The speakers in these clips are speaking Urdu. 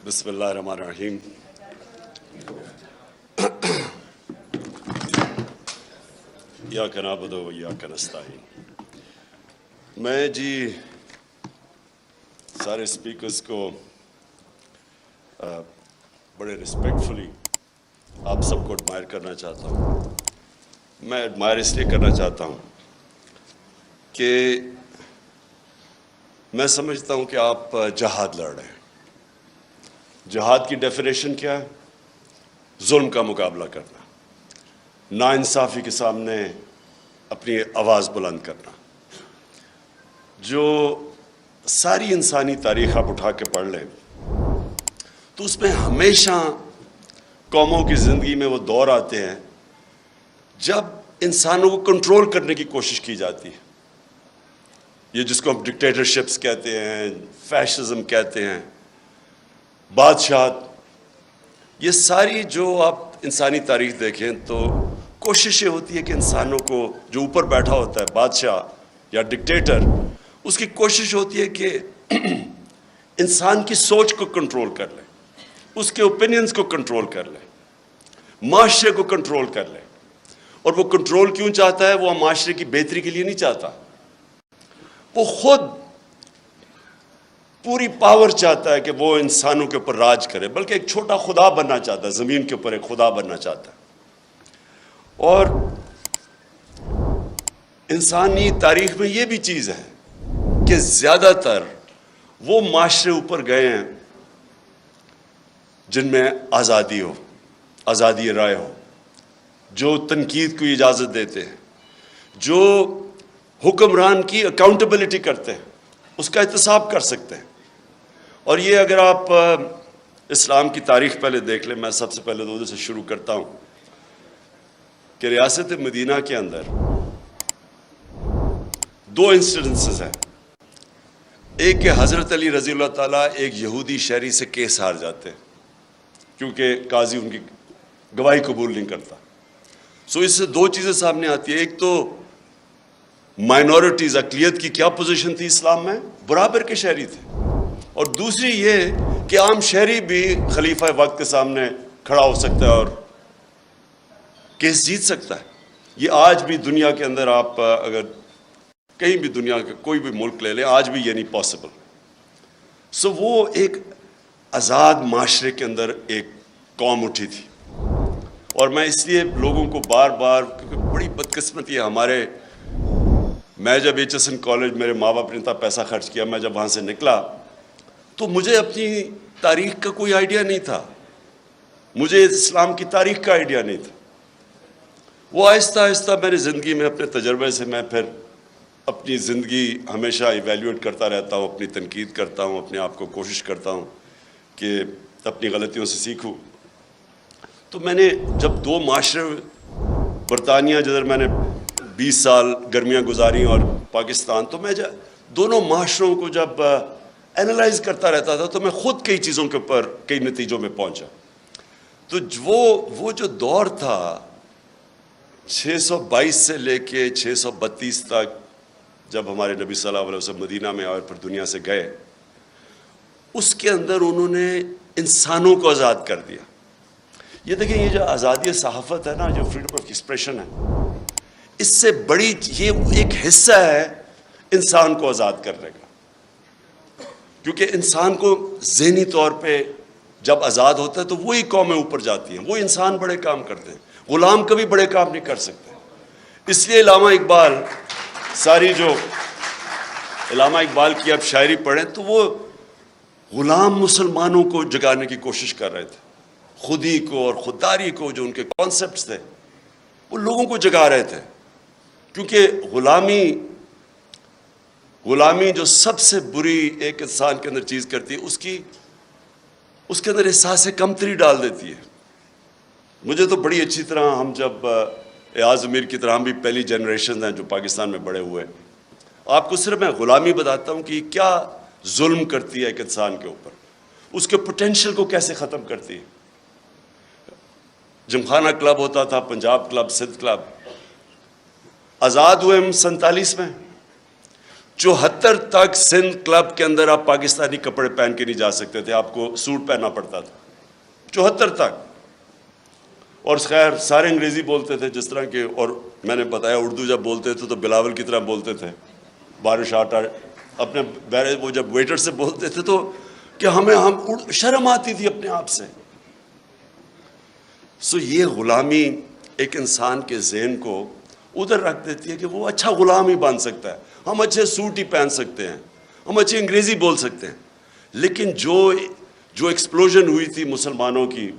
بسم اللہ الرحمن الرحیم۔ ایاک نعبد و ایاک نستعین۔ میں سارے اسپیکرز کو بڑے رسپیکٹفلی آپ سب کو ایڈمائر کرنا چاہتا ہوں۔ میں ایڈمائر اس لیے کرنا چاہتا ہوں کہ میں سمجھتا ہوں کہ آپ جہاد لڑ رہے ہیں۔ جہاد کی ڈیفینیشن کیا ہے؟ ظلم کا مقابلہ کرنا، ناانصافی کے سامنے اپنی آواز بلند کرنا۔ جو ساری انسانی تاریخ آپ اٹھا کے پڑھ لیں تو اس میں ہمیشہ قوموں کی زندگی میں وہ دور آتے ہیں جب انسانوں کو کنٹرول کرنے کی کوشش کی جاتی ہے۔ یہ جس کو ہم ڈکٹیٹرشپس کہتے ہیں، فیشزم کہتے ہیں، بادشاہت، یہ ساری جو آپ انسانی تاریخ دیکھیں تو کوششیں ہوتی ہے کہ انسانوں کو، جو اوپر بیٹھا ہوتا ہے بادشاہ یا ڈکٹیٹر، اس کی کوشش ہوتی ہے کہ انسان کی سوچ کو کنٹرول کر لے، اس کے اوپینینز کو کنٹرول کر لے، معاشرے کو کنٹرول کر لے۔ اور وہ کنٹرول کیوں چاہتا ہے؟ وہ معاشرے کی بہتری کے لیے نہیں چاہتا، وہ خود پوری پاور چاہتا ہے کہ وہ انسانوں کے اوپر راج کرے، بلکہ ایک چھوٹا خدا بننا چاہتا ہے، زمین کے اوپر ایک خدا بننا چاہتا ہے۔ اور انسانی تاریخ میں یہ بھی چیز ہے کہ زیادہ تر وہ معاشرے اوپر گئے ہیں جن میں آزادی ہو، آزادی رائے ہو، جو تنقید کو اجازت دیتے ہیں، جو حکمران کی اکاؤنٹیبلٹی کرتے ہیں، اس کا احتساب کر سکتے ہیں۔ اور یہ اگر آپ اسلام کی تاریخ پہلے دیکھ لیں، میں سب سے پہلے دو سے شروع کرتا ہوں کہ ریاست مدینہ کے اندر دو انسیڈنسز ہیں۔ ایک کہ حضرت علی رضی اللہ تعالیٰ ایک یہودی شہری سے کیس ہار جاتے ہیں کیونکہ قاضی ان کی گواہی قبول نہیں کرتا۔ سو اس سے دو چیزیں سامنے آتی ہیں۔ ایک تو مائنورٹیز، اقلیت کی کیا پوزیشن تھی اسلام میں؟ برابر کے شہری تھے۔ اور دوسری یہ کہ عام شہری بھی خلیفہ وقت کے سامنے کھڑا ہو سکتا ہے اور کیس جیت سکتا ہے۔ یہ آج بھی دنیا کے اندر، آپ اگر کہیں بھی دنیا کا کوئی بھی ملک لے لیں، آج بھی یہ نہیں پاسبل۔ سو وہ ایک آزاد معاشرے کے اندر ایک قوم اٹھی تھی۔ اور میں اس لیے لوگوں کو بار بار، کیونکہ بڑی بدقسمتی ہے میں جب ایچ ایس این کالج، میرے ماں باپ نے اتنا پیسہ خرچ کیا، میں جب وہاں سے نکلا تو مجھے اپنی تاریخ کا کوئی آئیڈیا نہیں تھا، مجھے اسلام کی تاریخ کا آئیڈیا نہیں تھا۔ وہ آہستہ آہستہ میری زندگی میں اپنے تجربے سے میں پھر اپنی زندگی ہمیشہ ایویلیویٹ کرتا رہتا ہوں، اپنی تنقید کرتا ہوں، اپنے آپ کو کوشش کرتا ہوں کہ اپنی غلطیوں سے سیکھوں۔ تو میں نے جب دو معاشرے، برطانیہ جدھر میں نے 20 سال گرمیاں گزاری اور پاکستان، تو میں دونوں معاشروں کو جب اینالائز کرتا رہتا تھا تو میں خود کئی چیزوں کے اوپر کئی نتیجوں میں پہنچا۔ تو وہ جو دور تھا 622 سے لے کے 632 تک، جب ہمارے نبی صلی اللہ علیہ وسلم مدینہ میں آئے اور پھر دنیا سے گئے، اس کے اندر انہوں نے انسانوں کو آزاد کر دیا۔ یہ دیکھیں، یہ جو آزادی صحافت ہے نا، جو فریڈم آف ایکسپریشن ہے، اس سے بڑی یہ ایک حصہ ہے انسان کو آزاد کرنے کا۔ کیونکہ انسان کو ذہنی طور پہ جب آزاد ہوتا ہے تو وہی قومیں اوپر جاتی ہیں، وہ انسان بڑے کام کرتے ہیں، غلام کبھی بڑے کام نہیں کر سکتے۔ اس لیے علامہ اقبال، جو علامہ اقبال کی آپ شاعری پڑھیں تو وہ غلام مسلمانوں کو جگانے کی کوشش کر رہے تھے، خودی کو اور خودداری کو، جو ان کے کانسیپٹس تھے، وہ لوگوں کو جگا رہے تھے۔ کیونکہ غلامی جو سب سے بری ایک انسان کے اندر چیز کرتی ہے، اس کے اندر احساس کمتری ڈال دیتی ہے۔ مجھے تو بڑی اچھی طرح، ہم جب ایاز امیر کی طرح، ہم بھی پہلی جنریشن ہیں جو پاکستان میں بڑے ہوئے، آپ کو صرف میں غلامی بتاتا ہوں کہ یہ کیا ظلم کرتی ہے ایک انسان کے اوپر، اس کے پوٹینشیل کو کیسے ختم کرتی ہے۔ جمخانہ کلب ہوتا تھا، پنجاب کلب، سندھ کلب، آزاد ہوئے ہم 47 میں، 74 تک سندھ کلب کے اندر آپ پاکستانی کپڑے پہن کے نہیں جا سکتے تھے, آپ کو سوٹ پہننا پڑتا تھا 74 تک. اور خیر سارے انگریزی بولتے تھے جس طرح کے, اور میں نے بتایا اردو جب بولتے تھے تو بلاول کی طرح بولتے تھے, بارش آٹا اپنے وہ جب ویٹر سے بولتے تھے تو کہ ہم شرم آتی تھی اپنے آپ سے. سو یہ غلامی ایک انسان کے ذہن کو ادھر رکھ دیتی ہے کہ وہ اچھا غلام ہی بن سکتا ہے, ہم اچھے سوٹ ہی پہن سکتے ہیں, ہم اچھی انگریزی بول سکتے ہیں. لیکن جو ایکسپلوژن ہوئی تھی مسلمانوں کی,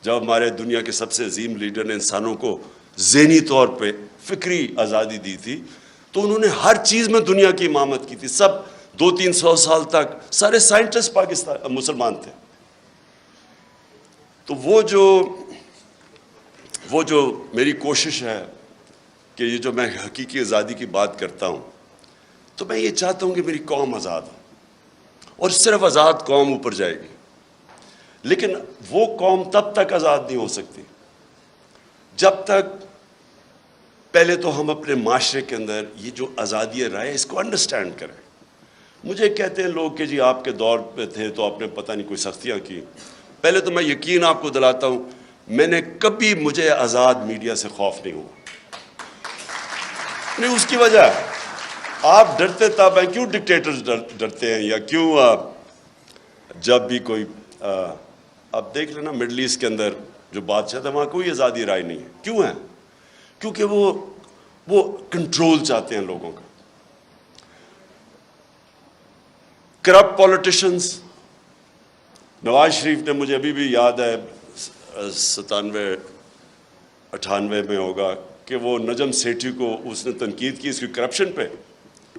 جب ہمارے دنیا کے سب سے عظیم لیڈر نے انسانوں کو ذہنی طور پہ فکری آزادی دی تھی, تو انہوں نے ہر چیز میں دنیا کی امامت کی تھی. سب 200-300 سال تک سارے سائنٹسٹ مسلمان تھے. تو وہ جو میری کوشش ہے کہ یہ جو میں حقیقی آزادی کی بات کرتا ہوں, تو میں یہ چاہتا ہوں کہ میری قوم آزاد ہو, اور صرف آزاد قوم اوپر جائے گی. لیکن وہ قوم تب تک آزاد نہیں ہو سکتی جب تک پہلے تو ہم اپنے معاشرے کے اندر یہ جو آزادی رائے اس کو انڈرسٹینڈ کریں. مجھے کہتے ہیں لوگ کہ جی آپ کے دور پہ تھے تو آپ نے پتہ نہیں کوئی سختیاں کی. پہلے تو میں یقین آپ کو دلاتا ہوں, میں نے کبھی مجھے آزاد میڈیا سے خوف نہیں ہوا. نہیں, اس کی وجہ آپ ڈرتے تب ہیں, کیوں ڈکٹیٹرز ڈرتے ہیں, یا کیوں جب بھی کوئی آپ دیکھ لینا مڈل ایسٹ کے اندر جو بادشاہ تھا وہاں کوئی آزادی رائے نہیں ہے. کیوں ہے؟ کیونکہ وہ کنٹرول چاہتے ہیں لوگوں کا. کرپٹ پولیٹیشنز, نواز شریف نے, مجھے ابھی بھی یاد ہے 97-98 میں ہوگا کہ وہ نجم سیٹھی کو اس نے تنقید کی اس کی کرپشن پہ,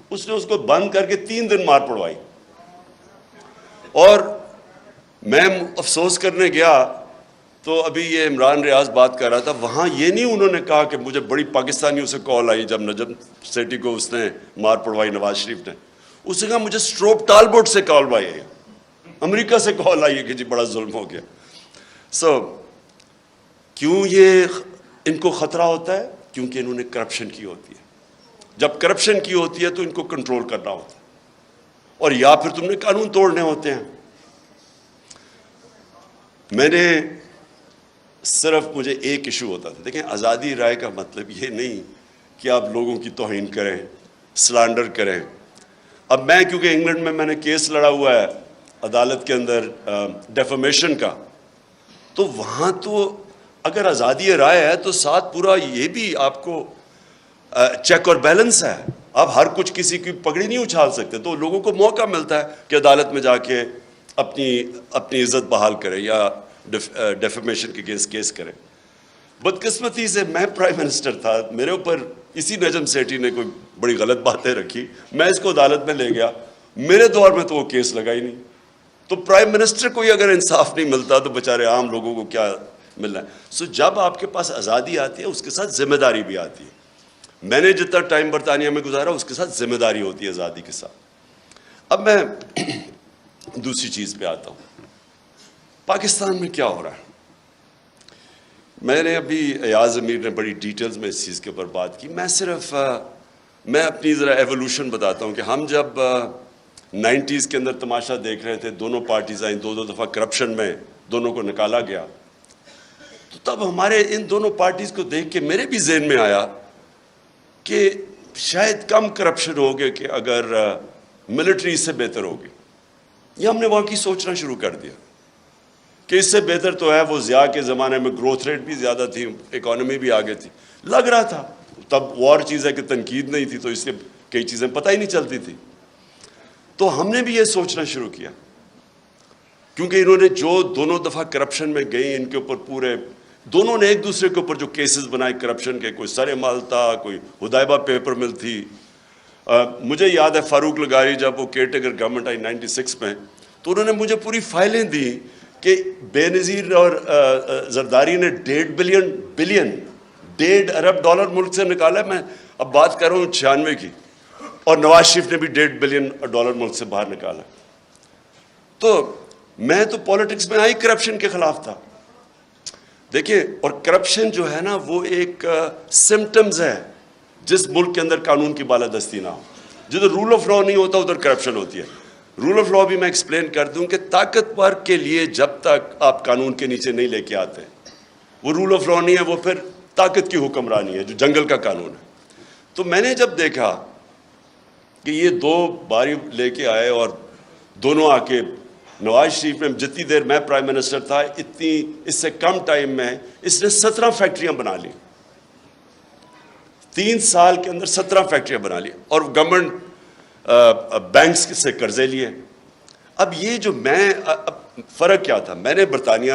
اس نے اس کو بند کر کے 3 دن مار پڑوائی. اور میں افسوس کرنے گیا تو ابھی یہ عمران ریاض بات کر رہا تھا, وہاں یہ نہیں انہوں نے کہا کہ مجھے بڑی پاکستانیوں سے کال آئی جب نجم سیٹھی کو اس نے مار پڑوائی نواز شریف نے. اس نے کہا مجھے اسٹروپ ٹالبوٹ سے کال آئی ہے, امریکہ سے کال آئی ہے کہ جی بڑا ظلم ہو گیا. کیوں یہ ان کو خطرہ ہوتا ہے؟ کیونکہ انہوں نے کرپشن کی ہوتی ہے. جب کرپشن کی ہوتی ہے تو ان کو کنٹرول کرنا ہوتا ہے, اور یا پھر تم نے قانون توڑنے ہوتے ہیں. مجھے ایک ایشو ہوتا تھا. دیکھیں, آزادی رائے کا مطلب یہ نہیں کہ آپ لوگوں کی توہین کریں, سلانڈر کریں. اب میں کیونکہ انگلینڈ میں نے کیس لڑا ہوا ہے عدالت کے اندر ڈیفیمیشن کا, تو وہاں تو اگر آزادی رائے ہے تو ساتھ پورا یہ بھی آپ کو چیک اور بیلنس ہے. آپ ہر کچھ کسی کی پگڑی نہیں اچھال سکتے, تو لوگوں کو موقع ملتا ہے کہ عدالت میں جا کے اپنی عزت بحال کرے یا ڈیفیمیشن کے کیس کرے. بدقسمتی سے میں پرائم منسٹر تھا, میرے اوپر اسی نجم سیٹھی نے کوئی بڑی غلط باتیں رکھی, میں اس کو عدالت میں لے گیا. میرے دور میں تو وہ کیس لگا ہی نہیں. تو پرائم منسٹر کو ہی اگر انصاف نہیں ملتا تو بیچارے عام لوگوں کو کیا ملنا ہے. جب آپ کے پاس آزادی آتی ہے اس کے ساتھ ذمہ داری بھی آتی ہے. میں نے جتنا ٹائم برطانیہ میں گزارا اس کے ساتھ ذمہ داری ہوتی ہے آزادی کے ساتھ. اب میں دوسری چیز پہ آتا ہوں, پاکستان میں کیا ہو رہا ہے. میں نے ابھی ایاز امیر نے بڑی ڈیٹیلز میں اس چیز کے اوپر بات کی. میں اپنی ذرا ایوولوشن بتاتا ہوں کہ ہم جب 90s کے اندر تماشا دیکھ رہے تھے, دونوں پارٹیز آئیں, 2 دفعہ کرپشن میں دونوں کو نکالا گیا, تو تب ہمارے ان دونوں پارٹیز کو دیکھ کے میرے بھی ذہن میں آیا کہ شاید کم کرپشن ہوگے کہ اگر ملٹری اس سے بہتر ہوگی. یہ ہم نے واقعی سوچنا شروع کر دیا کہ اس سے بہتر تو ہے. وہ ضیاء کے زمانے میں گروتھ ریٹ بھی زیادہ تھی, اکانومی بھی آگے تھی, لگ رہا تھا. تب وہ اور چیز ہے کہ تنقید نہیں تھی, تو اس لیے کئی چیزیں پتہ ہی نہیں چلتی تھی. تو ہم نے بھی یہ سوچنا شروع کیا, کیونکہ انہوں نے جو دونوں دفعہ کرپشن میں گئی, ان کے اوپر دونوں نے ایک دوسرے کے اوپر جو کیسز بنائے کرپشن کے, کوئی سر مال تھا, کوئی ہدایبہ پیپر مل تھی. مجھے یاد ہے فاروق لغاری جب وہ کیئر ٹیکر گورنمنٹ آئی 96 میں, تو انہوں نے مجھے پوری فائلیں دی کہ بے نظیر اور زرداری نے $1.5 ارب ملک سے نکالا. میں اب بات کر رہا ہوں 96 کی, اور نواز شریف نے بھی $1.5 بلین ملک سے باہر نکالا. تو میں تو پالیٹکس میں آئی کرپشن کے خلاف تھا. دیکھیں, اور کرپشن جو ہے نا وہ ایک سمٹمز ہے جس ملک کے اندر قانون کی بالادستی نہ ہو. جدھر رول آف لا نہیں ہوتا ادھر کرپشن ہوتی ہے. رول آف لا بھی میں ایکسپلین کر دوں کہ طاقتور کے لیے جب تک آپ قانون کے نیچے نہیں لے کے آتے وہ رول آف لا نہیں ہے, وہ پھر طاقت کی حکمرانی ہے جو جنگل کا قانون ہے. تو میں نے جب دیکھا کہ یہ دو باری لے کے آئے اور دونوں آ کے نواز شریف نے جتنی دیر میں پرائم منسٹر تھا اس سے کم ٹائم میں اس نے 17 فیکٹریاں بنا لی. 3 سال کے اندر 17 فیکٹریاں بنا لی اور گورنمنٹ بینکس سے قرضے لیے. اب یہ جو فرق کیا تھا, میں نے برطانیہ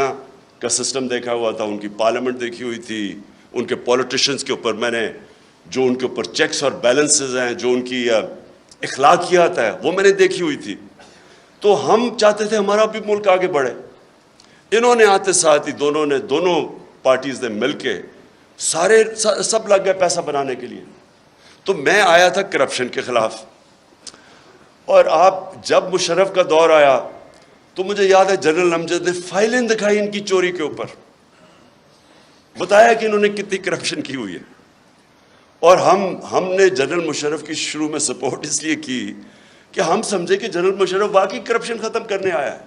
کا سسٹم دیکھا ہوا تھا, ان کی پارلیمنٹ دیکھی ہوئی تھی, ان کے پولیٹیشنز کے اوپر میں نے جو ان کے اوپر چیکس اور بیلنسز ہیں, جو ان کی اخلاقیات ہے وہ میں نے دیکھی ہوئی تھی. تو ہم چاہتے تھے ہمارا بھی ملک آگے بڑھے. انہوں نے آتے ساتھ ہی دونوں پارٹیز نے مل کے سب لگ گئے پیسہ بنانے کے لیے. تو میں آیا تھا کرپشن کے خلاف, اور آپ جب مشرف کا دور آیا تو مجھے یاد ہے جنرل امجد نے فائلیں دکھائی ان کی چوری کے اوپر, بتایا کہ انہوں نے کتنی کرپشن کی ہوئی ہے. اور ہم نے جنرل مشرف کی شروع میں سپورٹ اس لیے کی کہ ہم سمجھے کہ جنرل مشرف واقعی کرپشن ختم کرنے آیا ہے.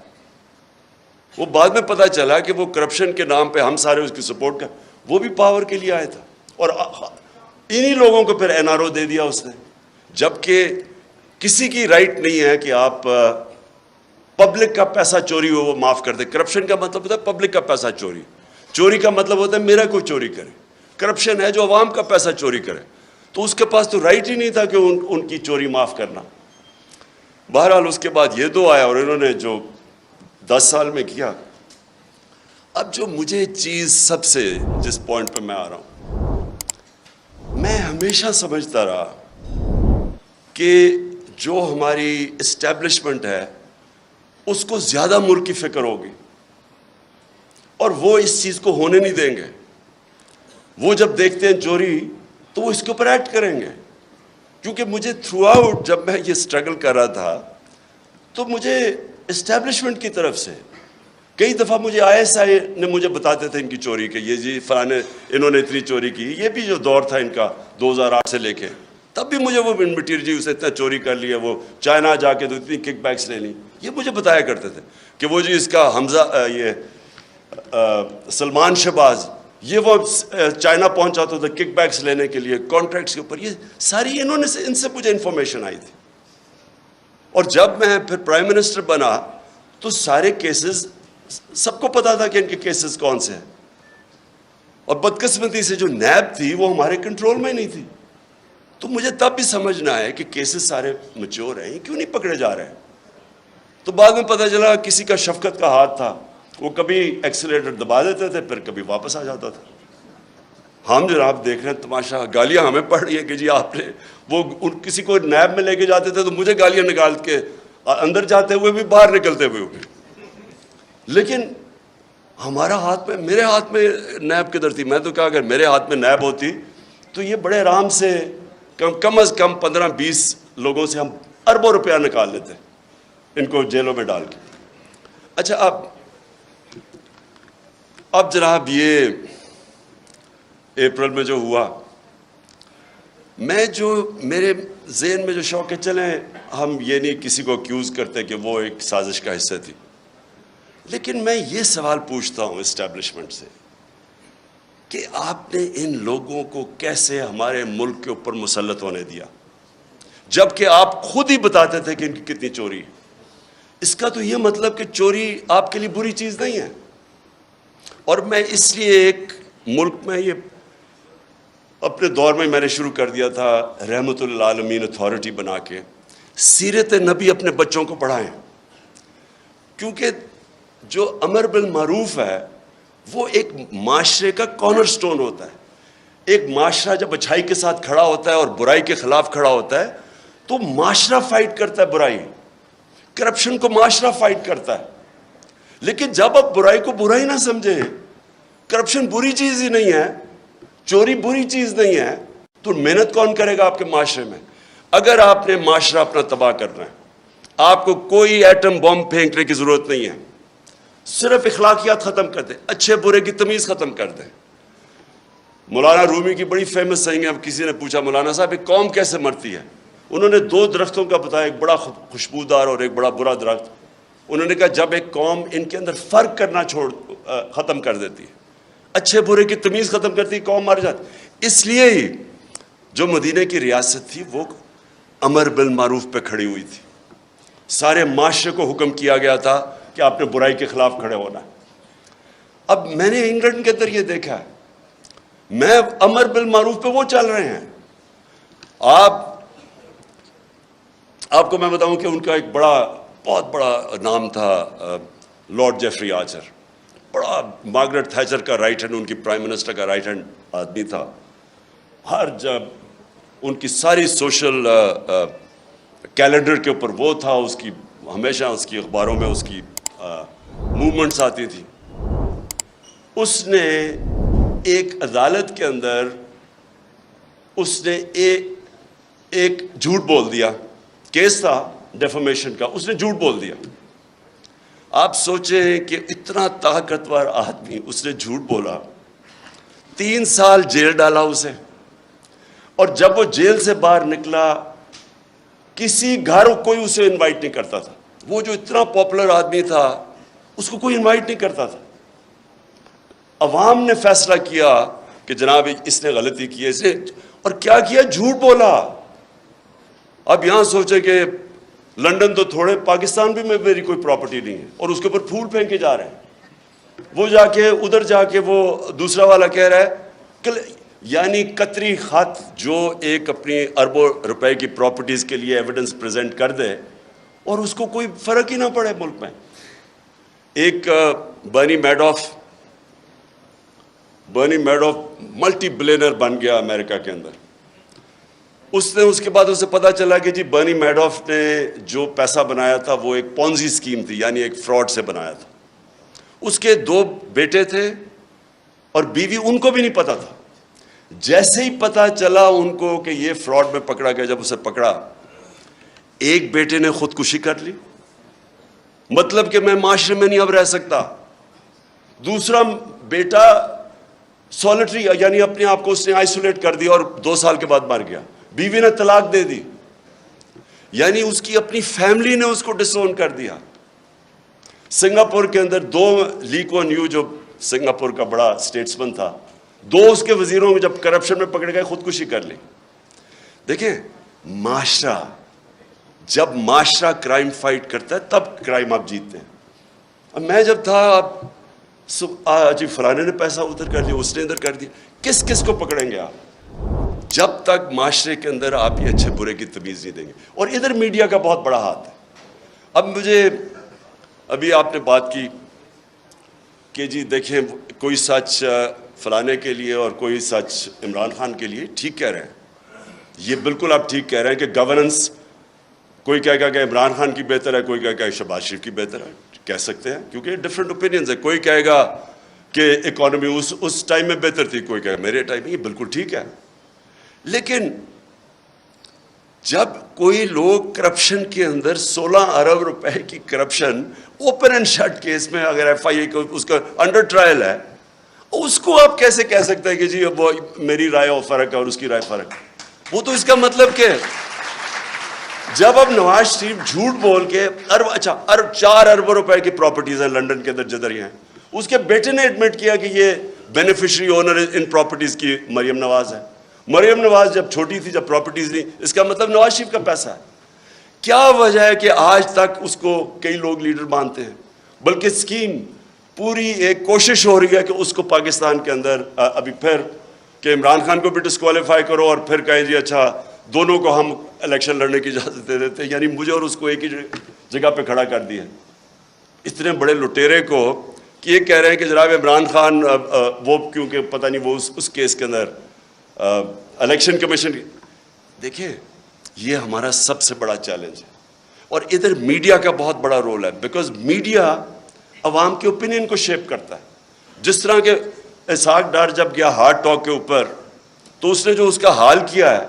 وہ بعد میں پتہ چلا کہ وہ کرپشن کے نام پہ ہم سارے اس کی سپورٹ وہ بھی پاور کے لیے آیا تھا, اور انہی لوگوں کو پھر این آر او دے دیا اس نے, جبکہ کسی کی رائٹ نہیں ہے کہ آپ پبلک کا پیسہ چوری ہو وہ معاف کر دے. کرپشن کا مطلب ہوتا ہے پبلک کا پیسہ چوری کا مطلب ہوتا ہے میرا کوئی چوری کرے. کرپشن ہے جو عوام کا پیسہ چوری کرے. تو اس کے پاس تو رائٹ ہی نہیں تھا کہ ان کی چوری معاف کرنا. بہرحال اس کے بعد یہ دو آیا اور انہوں نے جو 10 سال میں کیا. اب جو مجھے چیز سب سے جس پوائنٹ پہ میں آ رہا ہوں, میں ہمیشہ سمجھتا رہا کہ جو ہماری اسٹیبلشمنٹ ہے اس کو زیادہ ملک کی فکر ہوگی اور وہ اس چیز کو ہونے نہیں دیں گے. وہ جب دیکھتے ہیں چوری تو وہ اس کے اوپر ایکٹ کریں گے. کیونکہ مجھے تھرو آؤٹ جب میں یہ سٹرگل کر رہا تھا تو مجھے اسٹیبلشمنٹ کی طرف سے کئی دفعہ مجھے آئی ایس آئی نے مجھے بتاتے تھے ان کی چوری کہ یہ جی فلانے انہوں نے اتنی چوری کی. یہ بھی جو دور تھا ان کا 2008 سے لے کے, تب بھی مجھے وہ مٹیریل جی اسے اتنا چوری کر لیا, وہ چائنا جا کے تو اتنی کک بیکس لے لی. یہ مجھے بتایا کرتے تھے کہ وہ جی اس کا حمزہ یہ سلمان شہباز یہ وہ چائنا پہنچا تو کک بیکس لینے کے لیے کانٹریکٹس کے اوپر. یہ ساری ان سے مجھے انفارمیشن آئی تھی. اور جب میں پھر پرائم منسٹر بنا تو سارے کیسز سب کو پتا تھا کہ ان کے کیسز کون سے ہیں, اور بدقسمتی سے جو نیب تھی وہ ہمارے کنٹرول میں نہیں تھی. تو مجھے تب بھی سمجھنا ہے کہ کیسز سارے میچور ہیں, کیوں نہیں پکڑے جا رہے ہیں. تو بعد میں پتہ چلا کسی کا شفقت کا ہاتھ تھا, وہ کبھی ایکسیلیٹر دبا دیتے تھے پھر کبھی واپس آ جاتا تھا. ہم جناب دیکھ رہے ہیں تماشا, گالیاں ہمیں پڑ رہی ہیں کہ جی آپ نے وہ کسی کو نیب میں لے کے جاتے تھے تو مجھے گالیاں نکال کے اندر جاتے ہوئے بھی باہر نکلتے ہوئے بھی. لیکن ہمارا ہاتھ میں, میرے ہاتھ میں نیب کدھر تھی. میں تو کہا اگر میرے ہاتھ میں نیب ہوتی تو یہ بڑے آرام سے کم از کم 15-20 لوگوں سے ہم اربوں روپیہ نکال لیتے ان کو جیلوں میں ڈال کے. اچھا اب جناب یہ اپریل میں جو ہوا, میرے ذہن میں جو شوق ہے, چلیں ہم یہ نہیں کسی کو اکیوز کرتے کہ وہ ایک سازش کا حصہ تھی, لیکن میں یہ سوال پوچھتا ہوں اسٹیبلشمنٹ سے کہ آپ نے ان لوگوں کو کیسے ہمارے ملک کے اوپر مسلط ہونے دیا جبکہ آپ خود ہی بتاتے تھے کہ ان کی کتنی چوری ہے. اس کا تو یہ مطلب کہ چوری آپ کے لیے بری چیز نہیں ہے. اور میں اس لیے ایک ملک میں یہ اپنے دور میں نے شروع کر دیا تھا رحمت للعالمین اتھارٹی بنا کے سیرت نبی اپنے بچوں کو پڑھائیں, کیونکہ جو امر بالمعروف ہے وہ ایک معاشرے کا کارنر سٹون ہوتا ہے. ایک معاشرہ جب اچھائی کے ساتھ کھڑا ہوتا ہے اور برائی کے خلاف کھڑا ہوتا ہے تو معاشرہ فائٹ کرتا ہے برائی, کرپشن کو معاشرہ فائٹ کرتا ہے. لیکن جب آپ برائی کو برائی نہ سمجھیں, کرپشن بری چیز ہی نہیں ہے, چوری بری چیز نہیں ہے, تو محنت کون کرے گا آپ کے معاشرے میں؟ اگر آپ نے معاشرہ اپنا تباہ کرنا ہے, آپ کو کوئی ایٹم بم پھینکنے کی ضرورت نہیں ہے, صرف اخلاقیات ختم کر دیں, اچھے برے کی تمیز ختم کر دیں. مولانا رومی کی بڑی فیمس سینگ ہے, اب کسی نے پوچھا مولانا صاحب ایک قوم کیسے مرتی ہے, انہوں نے 2 درختوں کا بتایا، ایک بڑا خوشبودار اور ایک بڑا برا درخت. انہوں نے کہا جب ایک قوم ان کے اندر فرق کرنا ختم کر دیتی ہے، اچھے برے کی تمیز ختم کرتی، قوم مر جاتی. اس لیے ہی جو مدینہ کی ریاست تھی وہ امر بالمعروف پہ کھڑی ہوئی تھی. سارے معاشرے کو حکم کیا گیا تھا کہ آپ نے برائی کے خلاف کھڑے ہونا ہے. اب میں نے انگلینڈ کے اندر یہ دیکھا ہے، میں امر بالمعروف پہ وہ چل رہے ہیں. آپ کو میں بتاؤں کہ ان کا ایک بہت بڑا نام تھا لارڈ جیفری آرچر. بڑا مارگریٹ تھیچر کا رائٹ ہینڈ، ان کی پرائم منسٹر کا رائٹ ہینڈ آدمی تھا. ہر جب ان کی ساری سوشل کیلنڈر کے اوپر وہ تھا، اس کی ہمیشہ اس کی اخباروں میں اس کی موومنٹس آتی تھی. اس نے ایک عدالت کے اندر اس نے ایک جھوٹ بول دیا. کیس تھا ڈیفامیشن کا، اس نے جھوٹ بول دیا. آپ سوچیں کہ اتنا طاقتور آدمی، اس نے جھوٹ بولا، 3 سال جیل ڈالا اسے. اور جب وہ جیل سے باہر نکلا کسی گھر کوئی اسے انوائٹ نہیں کرتا تھا. وہ جو اتنا پاپولر آدمی تھا اس کو کوئی انوائٹ نہیں کرتا تھا. عوام نے فیصلہ کیا کہ جناب اس نے غلطی کی ہے، اس نے اور کیا کیا، جھوٹ بولا. اب یہاں سوچے کہ لنڈن تو تھوڑے، پاکستان بھی میں میری کوئی پراپرٹی نہیں ہے، اور اس کے اوپر پھول پھینکے جا رہے ہیں. وہ جا کے ادھر جا کے وہ دوسرا والا کہہ رہا ہے کہ یعنی قطری خط جو ایک اپنی اربوں روپے کی پراپرٹیز کے لیے ایویڈنس پریزنٹ کر دے اور اس کو کوئی فرق ہی نہ پڑے ملک میں. ایک برنی میڈوف ملٹی بلینر بن گیا امریکہ کے اندر. اس کے بعد اسے پتا چلا کہ جی برنی میڈوف نے جو پیسہ بنایا تھا وہ ایک پونزی اسکیم تھی، یعنی ایک فراڈ سے بنایا تھا. اس کے 2 بیٹے تھے اور بیوی، ان کو بھی نہیں پتا تھا. جیسے ہی پتا چلا ان کو کہ یہ فراڈ میں پکڑا گیا، جب اسے پکڑا، ایک بیٹے نے خودکشی کر لی، مطلب کہ میں معاشرے میں نہیں اب رہ سکتا. دوسرا بیٹا سولٹری، یعنی اپنے آپ کو اس نے آئسولیٹ کر دیا اور 2 سال کے بعد مر گیا. بیوی نے طلاق دے دی، یعنی اس کی اپنی فیملی نے اس کو ڈس اون کر دیا. سنگاپور کے اندر 2 لی کوان یو جو سنگاپور کا بڑا اسٹیٹسمن تھا، 2 اس کے وزیروں میں جب کرپشن میں پکڑ گئے خودکشی کر لی. دیکھیں جب معاشرہ کرائم فائٹ کرتا ہے تب کرائم آپ جیتتے ہیں. اب میں جب تھا جی فلانے نے پیسہ ادھر کر دیا، اس نے ادھر کر دیا، کس کو پکڑیں گے آپ جب تک معاشرے کے اندر آپ یہ اچھے برے کی تمیز نہیں دیں گے. اور ادھر میڈیا کا بہت بڑا ہاتھ ہے. اب ابھی آپ نے بات کی کہ جی دیکھیں کوئی سچ فلانے کے لیے اور کوئی سچ عمران خان کے لیے. ٹھیک کہہ رہے ہیں، یہ بالکل آپ ٹھیک کہہ رہے ہیں کہ گورننس، کوئی کہے گا کہ عمران خان کی بہتر ہے، کوئی کہے گا کہ شہباز شریف کی بہتر ہے. کہہ سکتے ہیں کیونکہ ڈفرینٹ اوپینینز ہے. کوئی کہے گا کہ اکانومی اس ٹائم میں بہتر تھی، کوئی کہے گا میرے ٹائم میں. یہ بالکل ٹھیک ہے. لیکن جب کوئی لوگ کرپشن کے اندر 16 ارب روپے کی corruption open and shut case میں، اگر ایف آئی اے اس کا انڈر ٹرائل ہے، اس کو آپ کیسے کہہ سکتے ہیں کہ جی وہ میری رائے اور فرق ہے اور اس کی رائے فرق ہے؟ وہ تو اس کا مطلب کہ جب اب نواز شریف جھوٹ بول کے 4 ارب روپے کی پراپرٹیز ہیں لنڈن کے اندر جدھر ہی ہیں، اس کے بیٹے نے ایڈمٹ کیا کہ یہ بینیفیشری اونر ان پراپرٹیز کی مریم نواز ہے. مریم نواز جب چھوٹی تھی، جب پراپرٹیز نہیں، اس کا مطلب نواز شریف کا پیسہ ہے. کیا وجہ ہے کہ آج تک اس کو کئی لوگ لیڈر مانتے ہیں؟ بلکہ اسکیم پوری ایک کوشش ہو رہی ہے کہ اس کو پاکستان کے اندر ابھی پھر کہ عمران خان کو بھی ڈسکوالیفائی کرو اور پھر کہیں جی اچھا دونوں کو ہم الیکشن لڑنے کی اجازت دے دیتے ہیں. یعنی مجھے اور اس کو ایک ہی جگہ پہ کھڑا کر دیا. اتنے بڑے لٹیرے کو کہ یہ کہہ رہے ہیں کہ جناب عمران خان وہ کیونکہ پتہ نہیں وہ اس کیس کے اندر الیکشن کمیشن. دیکھیں یہ ہمارا سب سے بڑا چیلنج ہے. اور ادھر میڈیا کا بہت بڑا رول ہے، بیکاز میڈیا عوام کے اوپینین کو شیپ کرتا ہے. جس طرح کہ اسحاق ڈار جب گیا ہارٹ ٹاک کے اوپر تو اس نے جو اس کا حال کیا ہے،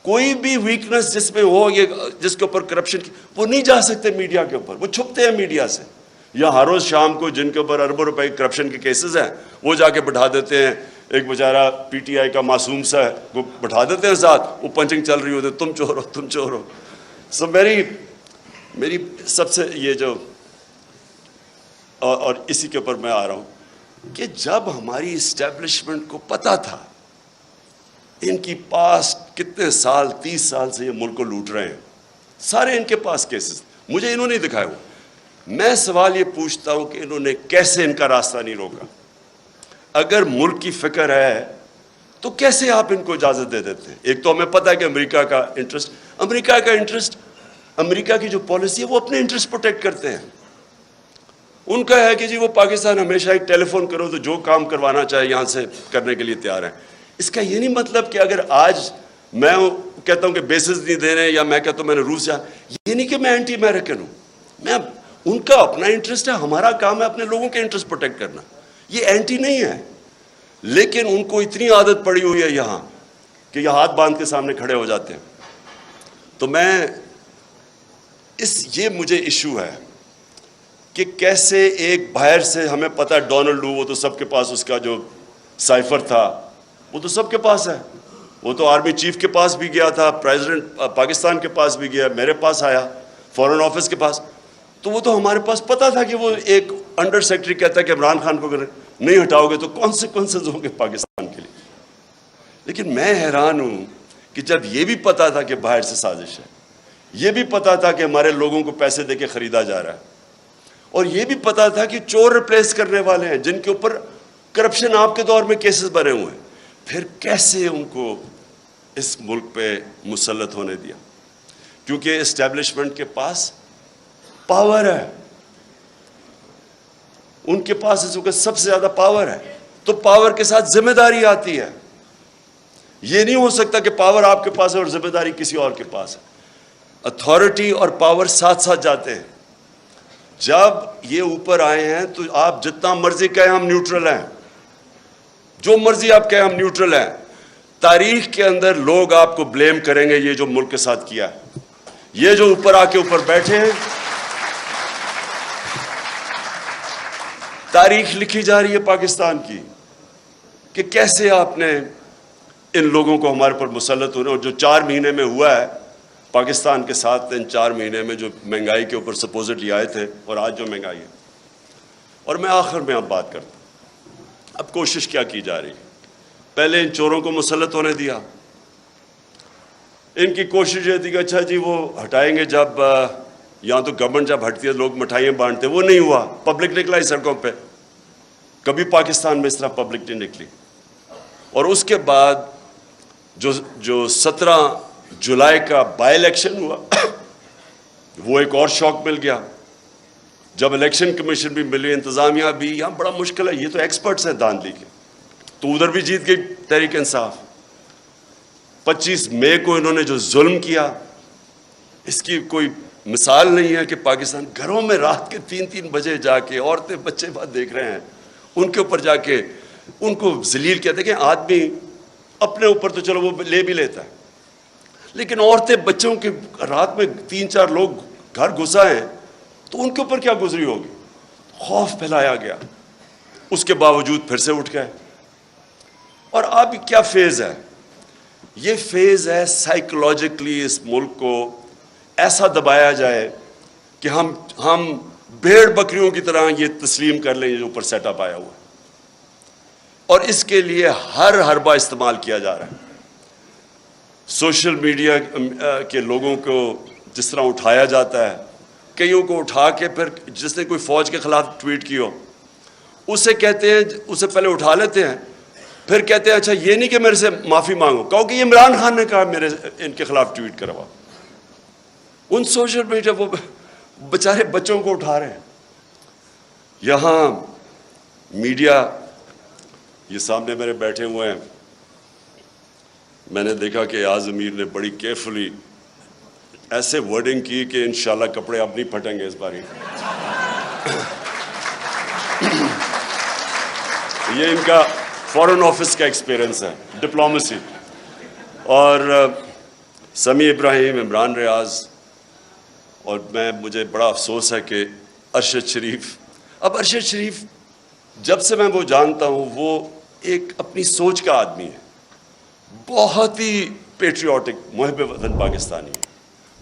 کوئی بھی ویکنس جس میں ہو، یہ جس کے اوپر کرپشن کی، وہ نہیں جا سکتے میڈیا کے اوپر، وہ چھپتے ہیں میڈیا سے. یا ہر روز شام کو جن کے اوپر اربوں روپے کرپشن کے کیسز ہیں وہ جا کے بٹھا دیتے ہیں ایک بیچارہ پی ٹی آئی کا معصوم سا ہے وہ بٹھا دیتے ہیں ساتھ, وہ پنچنگ چل رہی ہوتی ہے, تم چور ہو تم چور ہو. سو میری سب سے یہ جو اور اسی کے اوپر میں آ رہا ہوں کہ جب ہماری اسٹیبلشمنٹ کو پتہ تھا ان کی پاس کتنے سال 30 سال سے یہ ملک کو لوٹ رہے ہیں, سارے ان کے پاس کیسز, مجھے انہوں نے دکھائے ہوئے, میں سوال یہ پوچھتا ہوں کہ انہوں نے کیسے ان کا راستہ نہیں روکا؟ اگر ملک کی فکر ہے تو کیسے آپ ان کو اجازت دے دیتے ہیں؟ ایک تو ہمیں پتہ ہے کہ امریکہ کا انٹرسٹ, امریکہ کی جو پالیسی ہے وہ اپنے انٹرسٹ پروٹیکٹ کرتے ہیں. ان کا ہے کہ جی وہ پاکستان ہمیشہ ایک ٹیلی فون کرو تو جو کام کروانا چاہے یہاں سے کرنے کے لیے تیار ہیں. اس کا یہ نہیں مطلب کہ اگر آج میں کہتا ہوں کہ بیسز نہیں دے رہے, یا میں کہتا ہوں میں نے روس جا, یہ نہیں کہ میں اینٹی امریکن ہوں. میں ان کا اپنا انٹرسٹ ہے, ہمارا کام ہے اپنے لوگوں کے انٹرسٹ پروٹیکٹ کرنا, یہ اینٹی نہیں ہے. لیکن ان کو اتنی عادت پڑی ہوئی ہے یہاں کہ یہ ہاتھ باندھ کے سامنے کھڑے ہو جاتے ہیں. تو یہ مجھے ایشو ہے کہ کیسے ایک باہر سے, ہمیں پتہ ہے ڈونلڈ لو, وہ تو سب کے پاس اس کا جو سائفر تھا وہ تو سب کے پاس ہے, وہ تو آرمی چیف کے پاس بھی گیا تھا, پریزیڈنٹ پاکستان کے پاس بھی گیا, میرے پاس آیا, فورن آفس کے پاس, تو وہ تو ہمارے پاس پتہ تھا کہ وہ ایک انڈر سیکرٹری کہتا ہے کہ عمران خان کو اگر نہیں ہٹاؤ گے تو کانسیکوینسز ہوں گے پاکستان کے لیے. لیکن میں حیران ہوں کہ جب یہ بھی پتہ تھا کہ باہر سے سازش ہے, یہ بھی پتہ تھا کہ ہمارے لوگوں کو پیسے دے کے خریدا جا رہا ہے, اور یہ بھی پتہ تھا کہ چور ریپلیس کرنے والے ہیں جن کے اوپر کرپشن آپ کے دور میں کیسز بنے ہوئے ہیں, پھر کیسے ان کو اس ملک پہ مسلط ہونے دیا؟ کیونکہ اسٹیبلشمنٹ کے پاس پاور ہے, ان کے پاس اس وقت سب سے زیادہ پاور ہے, تو پاور کے ساتھ ذمہ داری آتی ہے. یہ نہیں ہو سکتا کہ پاور آپ کے پاس ہے اور ذمہ داری کسی اور کے پاس ہے. اتھارٹی اور پاور ساتھ ساتھ جاتے ہیں. جب یہ اوپر آئے ہیں تو آپ جتنا مرضی کہیں ہم نیوٹرل ہیں, جو مرضی آپ کہیں ہم نیوٹرل ہیں, تاریخ کے اندر لوگ آپ کو بلیم کریں گے یہ جو ملک کے ساتھ کیا ہے. یہ جو اوپر آ کے اوپر بیٹھے ہیں, تاریخ لکھی جا رہی ہے پاکستان کی کہ کیسے آپ نے ان لوگوں کو ہمارے پر مسلط ہونے, اور جو 4 مہینے میں ہوا ہے پاکستان کے ساتھ, ان 4 مہینے میں جو مہنگائی کے اوپر سپوزٹلی آئے تھے, اور آج جو مہنگائی ہے. اور میں آخر میں اب بات کرتا ہوں, اب کوشش کیا کی جا رہی ہے؟ پہلے ان چوروں کو مسلط ہونے دیا, ان کی کوشش یہ تھی کہ اچھا جی وہ ہٹائیں گے, جب یہاں تو گورنمنٹ جب ہٹتی ہے لوگ مٹھائیاں بانٹتے, وہ نہیں ہوا, پبلک نکلا ہی سڑکوں پہ, کبھی پاکستان میں اس طرح پبلک نہیں نکلی. اور اس کے بعد جو 17 جولائی کا بائی الیکشن ہوا وہ ایک اور شوق مل گیا, جب الیکشن کمیشن بھی ملی, انتظامیہ بھی, یہاں بڑا مشکل ہے, یہ تو ایکسپرٹس ہیں دھاندلی کے, تو ادھر بھی جیت گئی تحریک انصاف. 25 مئی کو انہوں نے جو ظلم کیا اس کی کوئی مثال نہیں ہے کہ پاکستان گھروں میں رات کے 3 بجے جا کے عورتیں بچے بات دیکھ رہے ہیں, ان کے اوپر جا کے ان کو ذلیل کیا. دیکھیں آدمی اپنے اوپر تو چلو وہ لے بھی لیتا ہے, لیکن عورتیں بچوں کے رات میں 3-4 لوگ گھر گھسا ہیں تو ان کے اوپر کیا گزری ہوگی؟ خوف پھیلایا گیا, اس کے باوجود پھر سے اٹھ گئے. اور اب کیا فیز ہے؟ یہ فیز ہے سائیکولوجیکلی اس ملک کو ایسا دبایا جائے کہ ہم بھیڑ بکریوں کی طرح یہ تسلیم کر لیں جو اوپر سیٹ اپ آیا ہوا ہے. اور اس کے لیے ہر حربہ استعمال کیا جا رہا ہے. سوشل میڈیا کے لوگوں کو جس طرح اٹھایا جاتا ہے, کئیوں کو اٹھا کے پھر جس نے کوئی فوج کے خلاف ٹویٹ کی ہو اسے کہتے ہیں, اسے پہلے اٹھا لیتے ہیں, پھر کہتے ہیں اچھا یہ نہیں کہ میرے سے معافی مانگو, کہو کہ یہ عمران خان نے کہا میرے ان کے خلاف ٹویٹ کروا. ان سوشل میڈیا وہ بیچارے بچوں کو اٹھا رہے ہیں. یہاں میڈیا یہ سامنے میرے بیٹھے ہوئے ہیں, میں نے دیکھا کہ ایاز امیر نے بڑی کیئرفلی ایسے ورڈنگ کی کہ انشاءاللہ کپڑے اب نہیں پھٹیں گے اس باری. یہ ان کا فورن آفس کا ایکسپیرئنس ہے, ڈپلومیسی. اور سمیع ابراہیم, عمران ریاض, اور مجھے بڑا افسوس ہے کہ ارشد شریف. اب ارشد شریف جب سے میں وہ جانتا ہوں وہ ایک اپنی سوچ کا آدمی ہے, بہت ہی پیٹریوٹک, محب وطن پاکستانی ہے.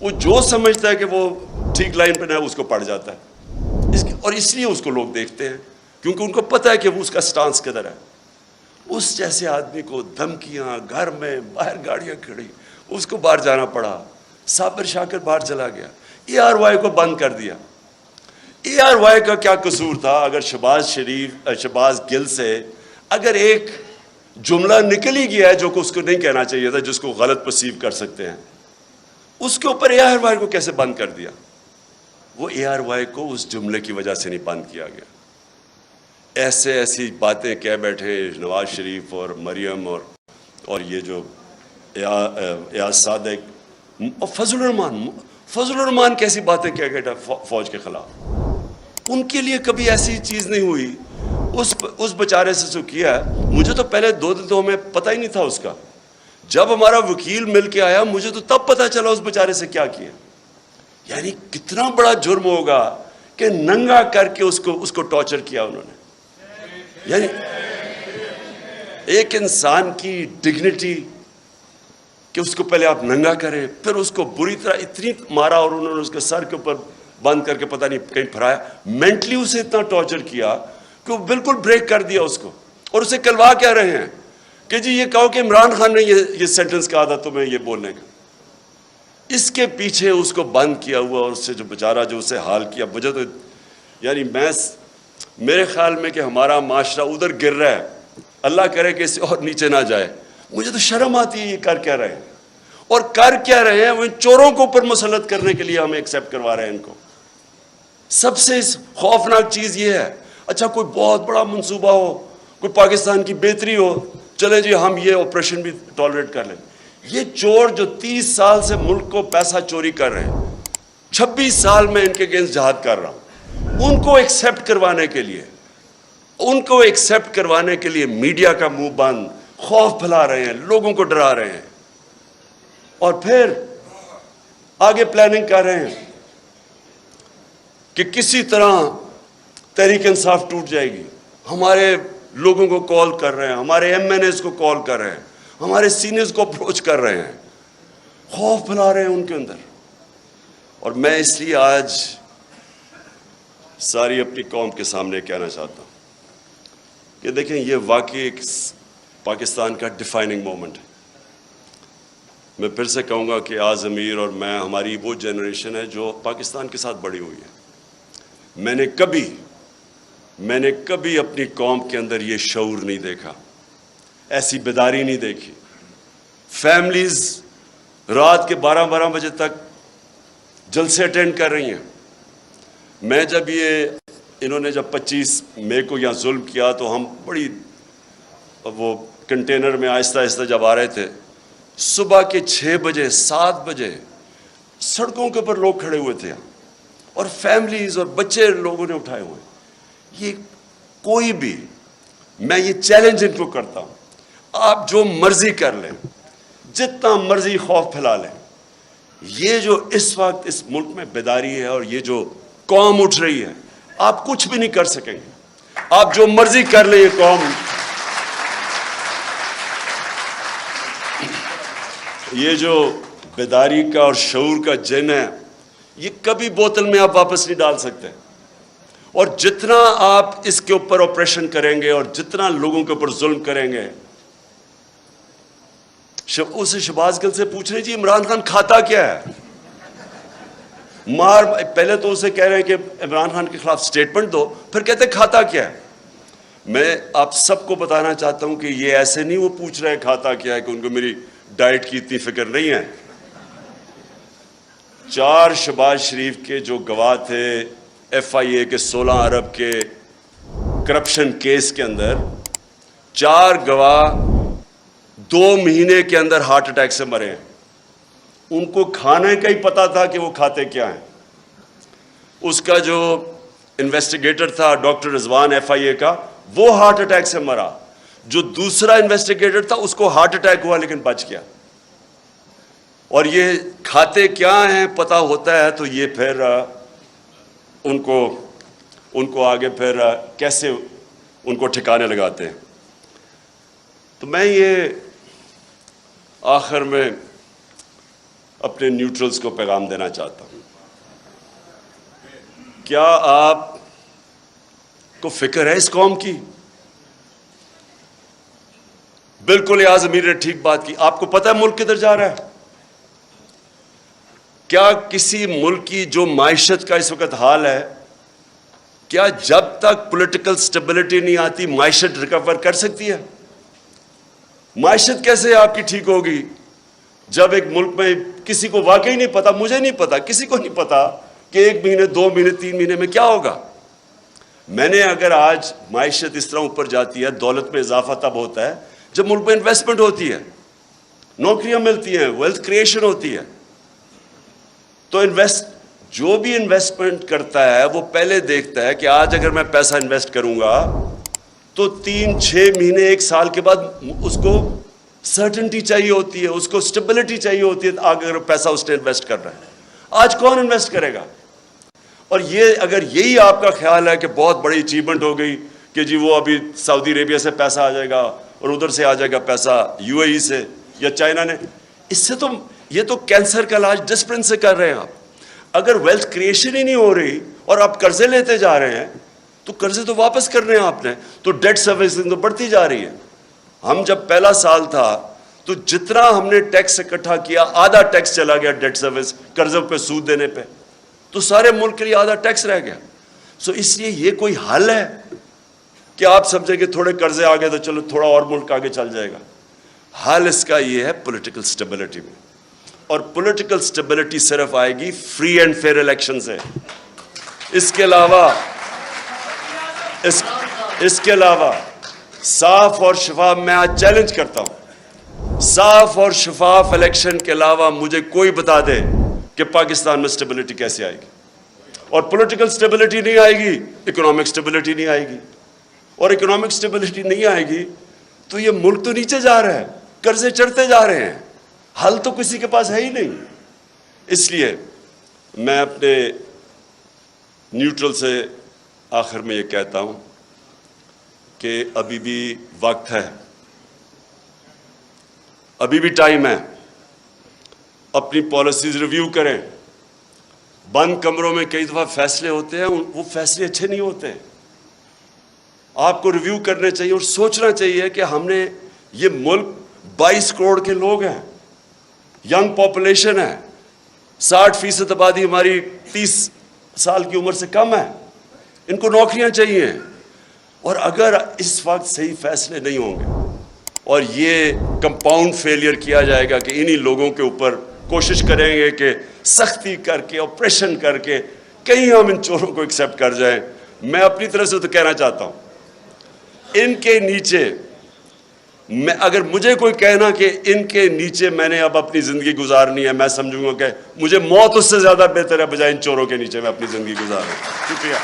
وہ جو سمجھتا ہے کہ وہ ٹھیک لائن پہ ہے اس کو پڑ جاتا ہے, اور اس لیے اس کو لوگ دیکھتے ہیں کیونکہ ان کو پتہ ہے کہ وہ اس کا سٹانس کدھر ہے. اس جیسے آدمی کو دھمکیاں, گھر میں باہر گاڑیاں کھڑی, اس کو باہر جانا پڑا. صابر شاکر باہر چلا گیا, ARY کو بند کر دیا. ARY کا کیا قصور تھا؟ اگر شہباز گل سے اگر ایک جملہ نکل ہی گیا ہے جو کہ اس کو نہیں کہنا چاہیے تھا, جس کو غلط پرسیو کر سکتے ہیں, اس کے اوپر ARY کو کیسے بند کر دیا؟ وہ ARY کو اس جملے کی وجہ سے نہیں بند کیا گیا. ایسی باتیں کہہ بیٹھے نواز شریف اور مریم اور یہ جو ایاز صادق اور فضل الرحمان کیسی باتیں کہہ گئے فوج کے خلاف. ان کے لیے کبھی ایسی چیز نہیں ہوئی. اس بیچارے سے جو کیا ہے, مجھے تو پہلے 2 دن تو ہمیں پتہ ہی نہیں تھا اس کا. جب ہمارا وکیل مل کے آیا مجھے تو تب پتہ چلا اس بیچارے سے کیا کیا. یعنی کتنا بڑا جرم ہوگا کہ ننگا کر کے اس کو ٹارچر کیا انہوں نے. یعنی ایک انسان کی ڈگنیٹی کہ اس کو پہلے آپ ننگا کریں, پھر اس کو بری طرح اتنی مارا اور انہوں نے اس کے سر کے اوپر بند کر کے پتہ نہیں کہیں پھرایا. مینٹلی اسے اتنا ٹارچر کیا کہ وہ بالکل بریک کر دیا اس کو. اور اسے کلوا کہہ رہے ہیں کہ جی یہ کہو کہ عمران خان نے یہ سینٹنس کہا تھا تمہیں یہ بولنے کا. اس کے پیچھے اس کو بند کیا ہوا, اور اس سے جو بیچارہ جو اسے حال کیا, مجھے تو یعنی میرے خیال میں کہ ہمارا معاشرہ ادھر گر رہا ہے, اللہ کرے کہ اس سے اور نیچے نہ جائے. مجھے تو شرم آتی ہے یہ کر کیا رہے ہیں, اور کر کیا رہے ہیں وہ ان چوروں کو اوپر مسلط کرنے کے لیے ہمیں ایکسیپٹ کروا رہے ہیں ان کو. سب سے خوفناک چیز یہ ہے, اچھا کوئی بہت بڑا منصوبہ ہو, کوئی پاکستان کی بہتری ہو, چلے جی ہم یہ آپریشن بھی ٹالریٹ کر لیں. یہ چور جو 30 سال سے ملک کو پیسہ چوری کر رہے ہیں, 26 سال میں ان کے اگینسٹ جہاد کر رہا ہوں, ان کو ایکسیپٹ کروانے کے لیے میڈیا کا منہ بند, خوف پھیلا رہے ہیں, لوگوں کو ڈرا رہے ہیں, اور پھر آگے پلاننگ کر رہے ہیں کہ کسی طرح تحریک انصاف ٹوٹ جائے گی. ہمارے لوگوں کو کال کر رہے ہیں, ہمارے MNAs کو کال کر رہے ہیں, ہمارے سینئرز کو اپروچ کر رہے ہیں, خوف پھیلا رہے ہیں ان کے اندر. اور میں اس لیے آج ساری اپنی قوم کے سامنے کہنا چاہتا ہوں کہ دیکھیں یہ واقعی ایک پاکستان کا ڈیفائننگ مومنٹ ہے. میں پھر سے کہوں گا کہ آز امیر اور میں, ہماری وہ جنریشن ہے جو پاکستان کے ساتھ بڑی ہوئی ہے. میں نے کبھی اپنی قوم کے اندر یہ شعور نہیں دیکھا, ایسی بیداری نہیں دیکھی. فیملیز رات کے 12 بجے تک جلسے اٹینڈ کر رہی ہیں. میں جب انہوں نے جب 25 مئی کو یہاں ظلم کیا تو ہم بڑی وہ کنٹینر میں آہستہ آہستہ جب آ رہے تھے, صبح کے 6 بجے 7 بجے سڑکوں کے اوپر لوگ کھڑے ہوئے تھے, اور فیملیز اور بچے لوگوں نے اٹھائے ہوئے. یہ کوئی بھی, میں یہ چیلنج ان کو کرتا ہوں, آپ جو مرضی کر لیں, جتنا مرضی خوف پھیلا لیں, یہ جو اس وقت اس ملک میں بیداری ہے اور یہ جو قوم اٹھ رہی ہے, آپ کچھ بھی نہیں کر سکیں گے. آپ جو مرضی کر لیں, یہ قوم, یہ جو بیداری کا اور شعور کا جن ہے, یہ کبھی بوتل میں آپ واپس نہیں ڈال سکتے. اور جتنا آپ اس کے اوپر آپریشن کریں گے اور جتنا لوگوں کے اوپر ظلم کریں گے, اسے شہباز گل سے پوچھ رہے جی عمران خان کھاتا کیا ہے, پہلے تو اسے کہہ رہے ہیں کہ عمران خان کے خلاف سٹیٹمنٹ دو, پھر کہتے کھاتا کیا ہے. میں آپ سب کو بتانا چاہتا ہوں کہ یہ ایسے نہیں وہ پوچھ رہے کھاتا کیا ہے کہ ان کو میری ڈائٹ کی اتنی فکر نہیں ہے. 4 شہباز شریف کے جو گواہ تھے FIA کے 16 ارب کے کرپشن کیس کے اندر, 4 گواہ 2 مہینے کے اندر ہارٹ اٹیک سے مرے ہیں. ان کو کھانے کا ہی پتا تھا کہ وہ کھاتے کیا ہیں. اس کا جو انویسٹیگیٹر تھا ڈاکٹر رضوان FIA کا, وہ ہارٹ اٹیک سے مرا. جو دوسرا انویسٹیگیٹر تھا اس کو ہارٹ اٹیک ہوا لیکن بچ گیا. اور یہ کھاتے کیا ہیں پتا ہوتا ہے تو یہ پھر ان کو آگے پھر کیسے ان کو ٹھکانے لگاتے ہیں. تو میں یہ آخر میں اپنے نیوٹرلز کو پیغام دینا چاہتا ہوں. کیا آپ کو فکر ہے اس قوم کی؟ بالکل یاز امیر نے ٹھیک بات کی. آپ کو پتہ ہے ملک کدھر جا رہا ہے؟ کیا کسی ملک کی جو معیشت کا اس وقت حال ہے، کیا جب تک پولیٹیکل سٹیبلٹی نہیں آتی معیشت ریکور کر سکتی ہے؟ معیشت کیسے آپ کی ٹھیک ہوگی جب ایک ملک میں کسی کو واقعی نہیں پتا، مجھے نہیں پتا، کسی کو نہیں پتا کہ 1 مہینے 2 مہینے 3 مہینے میں کیا ہوگا. میں نے اگر آج معیشت اس طرح اوپر جاتی ہے، دولت میں اضافہ تب ہوتا ہے جب ملک میں انویسٹمنٹ ہوتی ہے، نوکریاں ملتی ہیں، ویلتھ کریشن ہوتی ہے. تو جو بھی انویسٹمنٹ کرتا ہے وہ پہلے دیکھتا ہے کہ آج اگر میں پیسہ انویسٹ کروں گا تو 3-6 مہینے 1 سال کے بعد اس کو سرٹنٹی چاہیے ہوتی ہے، اس کو سٹیبلٹی چاہیے ہوتی ہے. اگر پیسہ اس نے انویسٹ کر رہا ہے، آج کون انویسٹ کرے گا؟ اور یہ اگر یہی آپ کا خیال ہے کہ بہت بڑی اچیومنٹ ہو گئی کہ جی وہ ابھی سعودی عربیہ سے پیسہ آ جائے گا اور ادھر سے آ جائے گا پیسہ UAE سے یا چائنا نے، اس سے تو یہ تو کینسر کا علاج ڈسپلن سے کر رہے ہیں آپ. اگر ویلتھ کریشن ہی نہیں ہو رہی اور آپ قرضے لیتے جا رہے ہیں تو قرضے تو واپس کرنے ہیں آپ نے، تو ڈیٹ سروسنگ تو بڑھتی جا رہی ہے. ہم جب پہلا سال تھا تو جتنا ہم نے ٹیکس اکٹھا کیا آدھا ٹیکس چلا گیا ڈیٹ سروس، قرضوں پہ سود دینے پہ، تو سارے ملک کے لیے آدھا ٹیکس رہ گیا. سو اس لیے یہ کوئی حل ہے کہ آپ سمجھیں کہ تھوڑے قرضے آ گئے تو چلو تھوڑا اور ملک آگے چل جائے گا؟ حل اس کا یہ ہے پولیٹیکل سٹیبلٹی میں، اور پولیٹیکل سٹیبلٹی صرف آئے گی فری اینڈ فیئر الیکشن سے. اس کے علاوہ صاف اور شفاف، میں آج چیلنج کرتا ہوں، صاف اور شفاف الیکشن کے علاوہ مجھے کوئی بتا دے کہ پاکستان میں سٹیبلٹی کیسے آئے گی. اور پولیٹیکل سٹیبلٹی نہیں آئے گی، اکنامک سٹیبلٹی نہیں آئے گی، اور اکنامک سٹیبلٹی نہیں آئے گی تو یہ ملک تو نیچے جا رہا ہے، قرضے چڑھتے جا رہے ہیں، حل تو کسی کے پاس ہے ہی نہیں. اس لیے میں اپنے نیوٹرل سے آخر میں یہ کہتا ہوں کہ ابھی بھی وقت ہے، ابھی بھی ٹائم ہے، اپنی پالیسیز ریویو کریں. بند کمروں میں کئی دفعہ فیصلے ہوتے ہیں، وہ فیصلے اچھے نہیں ہوتے. آپ کو ریویو کرنے چاہیے اور سوچنا چاہیے کہ ہم نے یہ ملک 22 کروڑ کے لوگ ہیں، ینگ پاپولیشن ہے، 60% آبادی ہماری 30 سال کی عمر سے کم ہے، ان کو نوکریاں چاہیے. اور اگر اس وقت صحیح فیصلے نہیں ہوں گے اور یہ کمپاؤنڈ فیلئر کیا جائے گا کہ انہی لوگوں کے اوپر کوشش کریں گے کہ سختی کر کے آپریشن کر کے کہیں ہم ان چوروں کو ایکسیپٹ کر جائیں. میں اپنی طرف سے تو کہنا چاہتا ہوں ان کے نیچے، میں اگر مجھے کوئی کہنا کہ ان کے نیچے میں نے اب اپنی زندگی گزارنی ہے، میں سمجھوں گا کہ مجھے موت اس سے زیادہ بہتر ہے بجائے ان چوروں کے نیچے میں اپنی زندگی گزاروں. شکریہ.